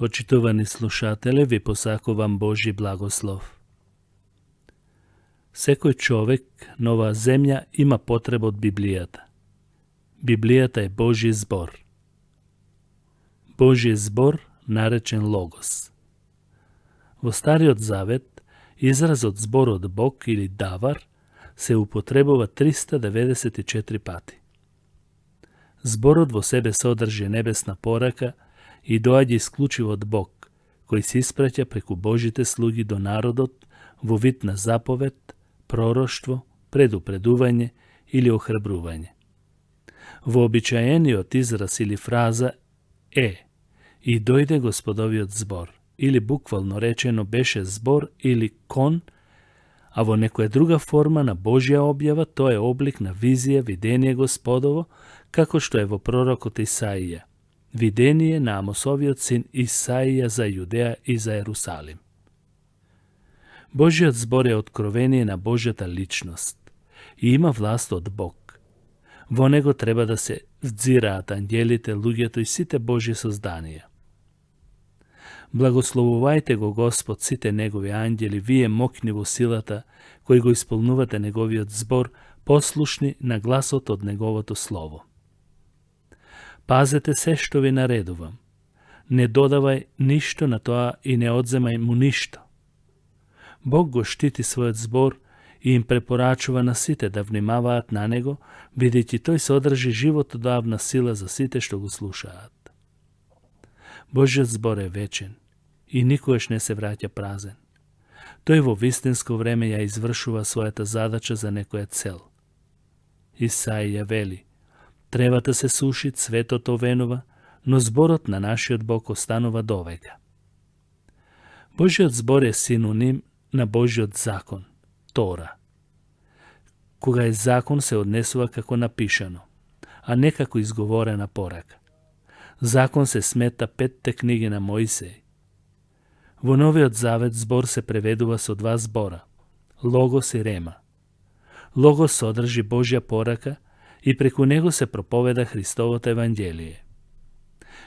Почитувани слушателе, ви посакувам Божи благослов. Секој човек на оваа земја има потреба од Библијата. Библијата е Божи збор. Божи збор наречен Логос. Во Стариот Завет, изразот зборот Бог или Давар се употребува 394 пати. Зборот во себе содржи небесна порака и доаѓа исклучиво од Бог, кој се испраќа преку Божите слуги до народот во вид на заповед, пророштво, предупредување или охрабрување. Вообичаениот израз или фраза е и дојде Господовиот збор, или буквално речено беше збор или кон, а во некоја друга форма на Божја објава тоа е облик на визија, видение Господово, како што е во пророкот Исаија. Видение на Амосовиот син Исаија за Јудеја и за Ерусалим. Божиот збор е откровение на Божјата личност и има власт од Бог. Во него треба да се вдзираат ангелите, луѓето и сите Божји созданија. Благословувајте го Господ сите негови ангели, вие мокни во силата, кои го исполнувате неговиот збор, послушни на гласот од неговото слово. Пазете се што ви наредувам. Не додавај ништо на тоа и не одземај му ништо. Бог го штити својот збор и им препорачува на сите да внимаваат на него, бидејќи тој содржи животодавна сила за сите што го слушаат. Божиот збор е вечен и никогаш не се враќа празен. Тој во вистинско време ја извршува својата задача за некоја цел. Исаија вели: тревата се суши, цветот овенува, но зборот на нашиот Бог останува довека. Божиот збор е синоним на Божиот закон, Тора. Кога е закон се однесува како напишано, а не како изговорена порака. Закон се смета 5 книги на Моисеј. Во Новиот Завет збор се преведува со 2 збора – Логос и Рема. Логос содржи Божја порака и преку него се проповеда Христовото Евангелие.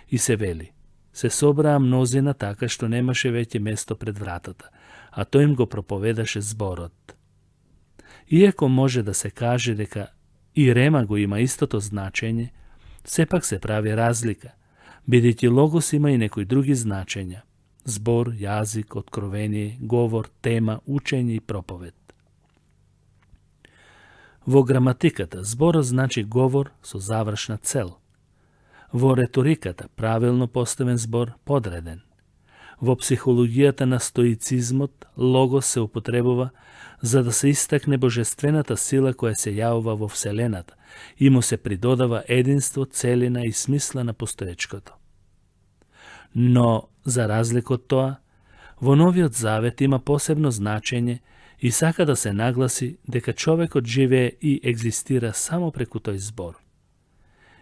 И се вели: се собраа мнозина така што немаше веќе место пред вратата, а тој им го проповедаше зборот. Иако може да се каже дека и Рема го има истото значење, сепак се прави разлика, бидејќи Логос има и некои други значења – збор, јазик, откровение, говор, тема, учење и проповед. Во граматиката зборот значи говор со завршна цел. Во реториката правилно поставен збор подреден. Во психологијата на стоицизмот логос се употребува за да се истакне божествената сила која се јавува во Вселената и му се придодава единство, целина и смисла на постоечкото. Но, за разлика од тоа, во Новиот Завет има посебно значење и сака да се нагласи дека човекот живее и екзистира само преку тој збор.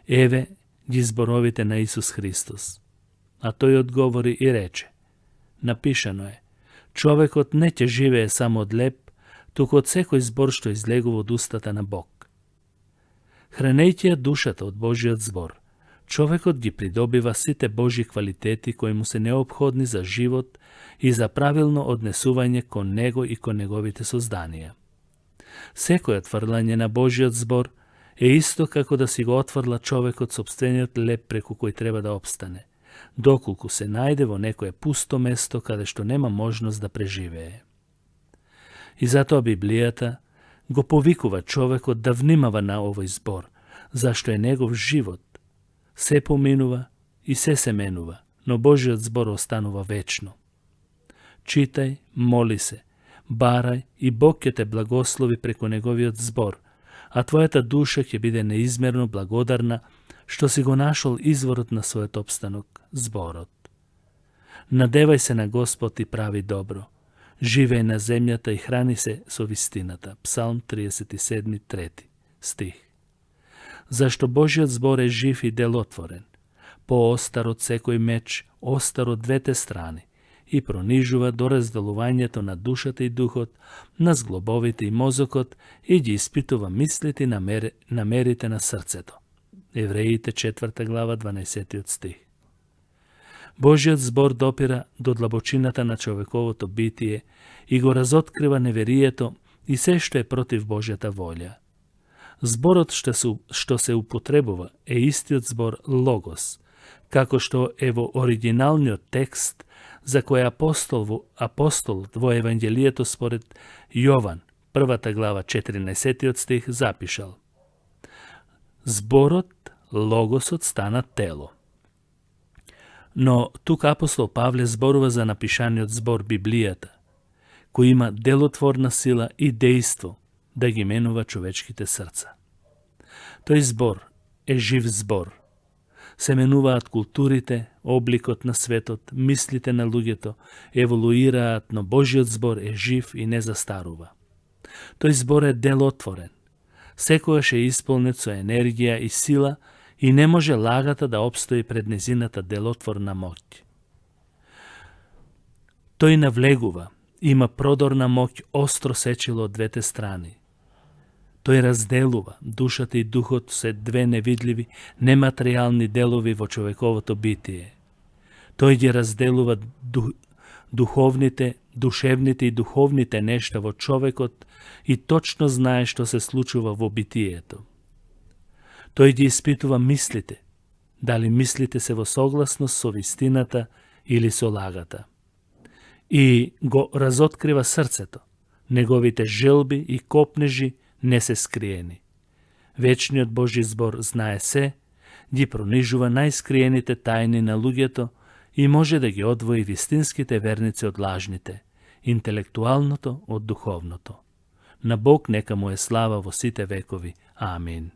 Еве ги зборовите на Исус Христос. А тој одговори и рече: напишано е, човекот не ќе живее само од леб, туку од секој збор што излегува од устата на Бог. Хранејќи ја душата од Божиот збор, човекот ги придобива сите Божји квалитети кои му се неопходни за живот и за правилно однесување кон него и кон неговите созданија. Секој отврлање на Божиот збор е исто како да си го отврла човекот сопствениот леб преку кој треба да опстане, доколку се најде во некое пусто место каде што нема можност да преживее. И затоа Библијата го повикува човекот да внимава на овој збор, зашто е негов живот. Се поминува и се менува, но Божиот збор останува вечно. Читај, моли се, барај и Бог ќе те благослови преку неговиот збор, а твојата душа ќе биде неизмерно благодарна што си го нашол изворот на својот опстанок, зборот. Надевај се на Господ и прави добро. Живеј на земјата и храни се со вистината. Псалм 37, 3 стих. Зашто Божиот збор е жив и делотворен, поостар од секој меч, остар од двете страни, и пронижува до разделувањето на душата и духот, на зглобовите и мозокот и ги испитува мислите и намерите на срцето. Евреите 4 глава 12 стих. Божиот збор допира до длабочината на човековото битие и го разоткрива неверието и се што е против Божјата волја. Зборот што се употребува е истиот збор логос, како што е во оригиналниот текст за кој апостол во Евангелието според Јован, 1 глава 14 стих запишал: Зборот, логосот стана тело. Но тука апостол Павле зборува за напишаниот збор Библијата, кој има делотворна сила и дејство да ги менува човечките срца. Тој збор е жив збор. Се менуваат културите, обликот на светот, мислите на луѓето, еволуираат, но Божиот збор е жив и не застарува. Тој збор е делотворен. Секојаш е исполнет со енергија и сила и не може лагата да обстои пред незината делотворна моќ. Тој навлегува, има продорна моќ, остро сечило од двете страни. Тој разделува, душата и духот се две невидливи, нематеријални делови во човековото битие. Тој ги разделува душевните и духовните нешта во човекот и точно знае што се случува во битието. Тој ги испитува мислите, дали мислите се во согласност со вистината или со лагата. И го разоткрива срцето, неговите желби и копнежи не се скриени. Вечниот Божи збор знае се, ги пронижува најскриените тајни на луѓето и може да ги одвои вистинските верници од лажните, интелектуалното од духовното. На Бог нека му е слава во сите векови. Амин.